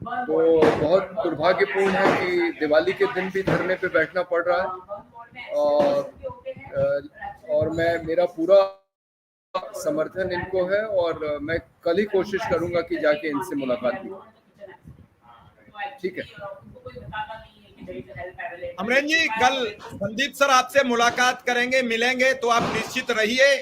तो बहुत दुर्भाग्यपूर्ण है कि दिवाली के दिन भी धरने पे बैठना पड़ रहा है। और मेरा पूरा समर्थन इनको है और मैं कल ही कोशिश करूंगा कि जाके इनसे मुलाकात भी। ठीक है अमरेंद्र जी, कल संदीप सर आपसे मुलाकात करेंगे, मिलेंगे, तो आप निश्चित रहिए,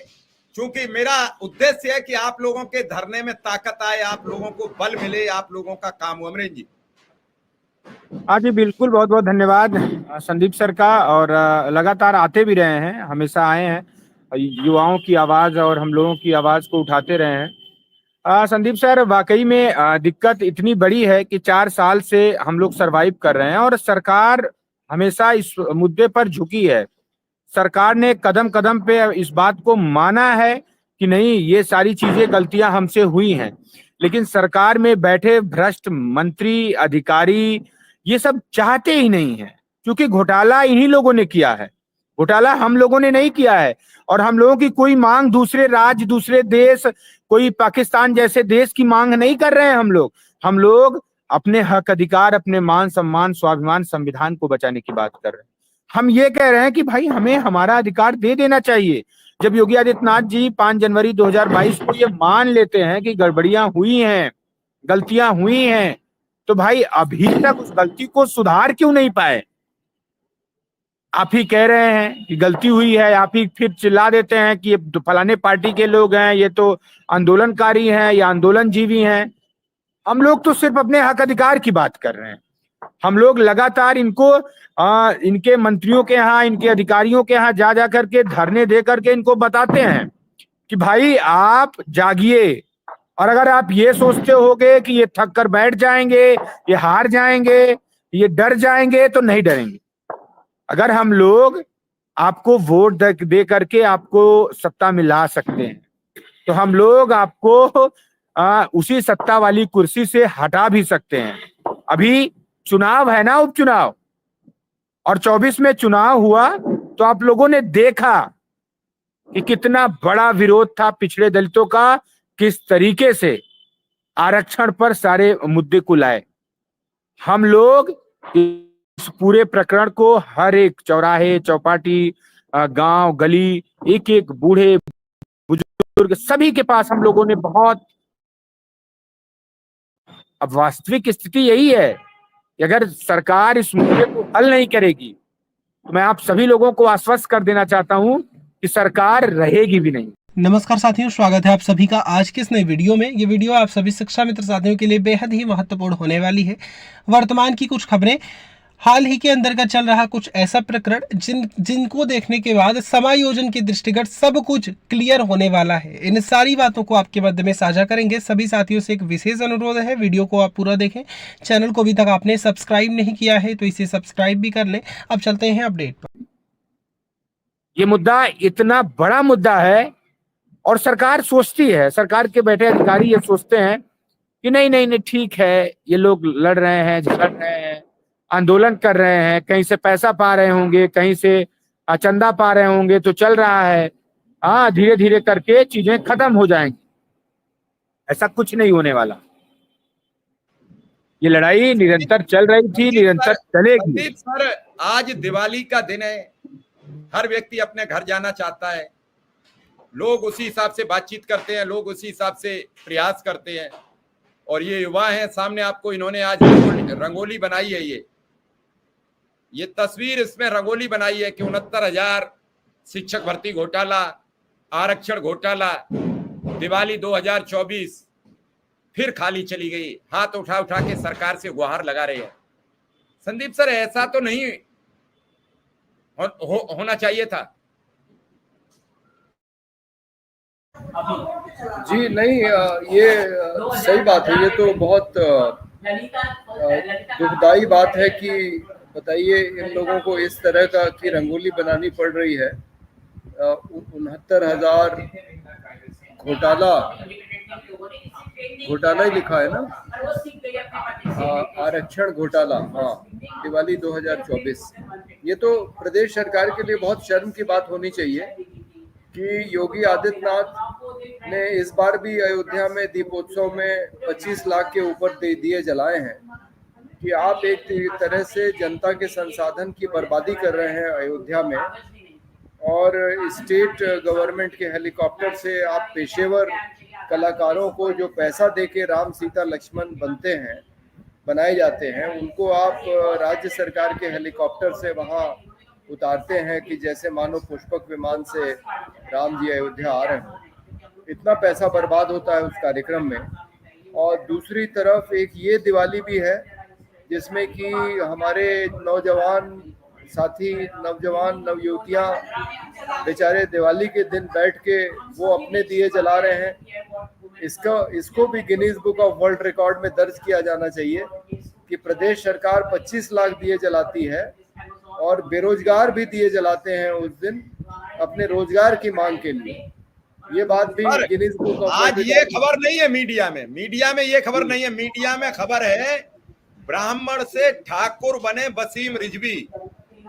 क्योंकि मेरा उद्देश्य है कि आप लोगों के धरने में ताकत आए, आप लोगों को बल मिले, आप लोगों का काम हो। अमरेंद्र जी। हाँ जी, बिल्कुल, बहुत बहुत धन्यवाद संदीप सर का। और लगातार आते भी रहे हैं, हमेशा आए हैं, युवाओं की आवाज और हम लोगों की आवाज को उठाते रहे हैं। संदीप सर, वाकई में दिक्कत इतनी बड़ी है कि 4 साल से हम लोग सरवाइव कर रहे हैं और सरकार हमेशा इस मुद्दे पर झुकी है। सरकार ने कदम कदम पे इस बात को माना है कि नहीं, ये सारी चीजें गलतियां हमसे हुई हैं, लेकिन सरकार में बैठे भ्रष्ट मंत्री अधिकारी ये सब चाहते ही नहीं है, क्योंकि घोटाला इन्हीं लोगों ने किया है, घोटाला हम लोगों ने नहीं किया है। और हम लोगों की कोई मांग दूसरे राज्य, दूसरे देश, कोई पाकिस्तान जैसे देश की मांग नहीं कर रहे हैं। हम लोग अपने हक अधिकार, अपने मान सम्मान, स्वाभिमान, संविधान को बचाने की बात कर रहे हैं। हम ये कह रहे हैं कि भाई हमें हमारा अधिकार दे देना चाहिए। जब योगी आदित्यनाथ जी 5 जनवरी 2022 को ये मान लेते हैं कि गड़बड़ियां हुई हैं, गलतियां हुई हैं, तो भाई अभी तक उस गलती को सुधार क्यों नहीं पाए? आप ही कह रहे हैं कि गलती हुई है, आप ही फिर चिल्ला देते हैं कि ये फलाने पार्टी के लोग हैं, ये तो आंदोलनकारी हैं या आंदोलनजीवी हैं। हम लोग तो सिर्फ अपने हक अधिकार की बात कर रहे हैं। हम लोग लगातार इनको इनके मंत्रियों के यहाँ, इनके अधिकारियों के यहाँ जा जा करके धरने दे करके इनको बताते हैं कि भाई आप जागिए। और अगर आप ये सोचते होगे कि ये थक कर बैठ जाएंगे, ये हार जाएंगे, ये डर जाएंगे, तो नहीं डरेंगे। अगर हम लोग आपको वोट दे करके आपको सत्ता मिला सकते हैं, तो हम लोग आपको उसी सत्ता वाली कुर्सी से हटा भी सकते हैं। अभी चुनाव है ना, उपचुनाव, और 24 में चुनाव हुआ तो आप लोगों ने देखा कि कितना बड़ा विरोध था पिछड़े दलितों का, किस तरीके से आरक्षण पर सारे मुद्दे को लाए। हम लोग इस पूरे प्रकरण को हर एक चौराहे, चौपाटी, गांव, गली, एक एक बूढ़े बुजुर्ग सभी के पास हम लोगों ने बहुत। अब वास्तविक स्थिति यही है कि अगर सरकार इस मुद्दे को हल नहीं करेगी तो मैं आप सभी लोगों को आश्वस्त कर देना चाहता हूं कि सरकार रहेगी भी नहीं। नमस्कार साथियों, स्वागत है आप सभी का आज के इस नए वीडियो में। ये वीडियो आप सभी शिक्षा मित्र साथियों के लिए बेहद ही महत्वपूर्ण होने वाली है। वर्तमान की कुछ खबरें, हाल ही के अंदर का चल रहा कुछ ऐसा प्रकरण जिनको देखने के बाद समायोजन के दृष्टिगत सब कुछ क्लियर होने वाला है। इन सारी बातों को आपके मध्य में साझा करेंगे। सभी साथियों से एक विशेष अनुरोध है, वीडियो को आप पूरा देखें। चैनल को अभी तक आपने सब्सक्राइब नहीं किया है तो इसे सब्सक्राइब भी कर लें। अब चलते हैं अपडेट पर। ये मुद्दा इतना बड़ा मुद्दा है और सरकार सोचती है, सरकार के बैठे अधिकारी ये सोचते हैं कि नहीं नहीं नहीं ठीक है, ये लोग लड़ रहे हैं, झगड़ रहे हैं, आंदोलन कर रहे हैं, कहीं से पैसा पा रहे होंगे, कहीं से चंदा पा रहे होंगे, तो चल रहा है। धीरे धीरे करके चीजें खत्म हो जाएंगी। ऐसा कुछ नहीं होने वाला। ये लड़ाई निरंतर चल रही थी, निरंतर चलेगी। संदीप सर, आज दिवाली का दिन है, हर व्यक्ति अपने घर जाना चाहता है, लोग उसी हिसाब से बातचीत करते हैं, लोग उसी हिसाब से प्रयास करते हैं। और ये युवा हैं सामने, आपको इन्होंने आज रंगोली बनाई है। ये तस्वीर इसमें रंगोली बनाई है कि 69,000 शिक्षक भर्ती घोटाला, आरक्षण घोटाला, दिवाली 2024 फिर खाली चली गई। हाथ उठा उठा के सरकार से गुहार लगा रहे हैं। संदीप सर, ऐसा तो नहीं होना चाहिए था। जी नहीं, ये सही बात है। ये तो बहुत दुखदाई बात है कि बताइए इन लोगों को इस तरह की रंगोली बनानी पड़ रही है। 69,000 घोटाला ही लिखा है ना, आरक्षण घोटाला। हाँ, दिवाली 2024। ये तो प्रदेश सरकार के लिए बहुत शर्म की बात होनी चाहिए कि योगी आदित्यनाथ ने इस बार भी अयोध्या में दीपोत्सव में 25 लाख के ऊपर दिए जलाए हैं कि आप एक तरह से जनता के संसाधन की बर्बादी कर रहे हैं अयोध्या में, और स्टेट गवर्नमेंट के हेलीकॉप्टर से आप पेशेवर कलाकारों को जो पैसा देके राम सीता लक्ष्मण बनाए जाते हैं, उनको आप राज्य सरकार के हेलीकॉप्टर से वहां उतारते हैं कि जैसे मानो पुष्पक विमान से राम जी अयोध्या आ रहे हैं। इतना पैसा बर्बाद होता है उस कार्यक्रम में। और दूसरी तरफ एक ये दिवाली भी है जिसमें कि हमारे नौजवान साथी, नौजवान नवयुवतियां बेचारे दिवाली के दिन बैठ के वो अपने दिए जला रहे हैं। इसको भी Guinness book of world record में दर्ज किया जाना चाहिए कि प्रदेश सरकार 25 लाख दिए जलाती है और बेरोजगार भी दिए जलाते हैं उस दिन अपने रोजगार की मांग के लिए। ये बात भी गिनीज बुक ऑफ आज ये खबर नहीं है मीडिया में ये खबर नहीं है। मीडिया में खबर है ब्राह्मण से ठाकुर बने वसीम रिजवी।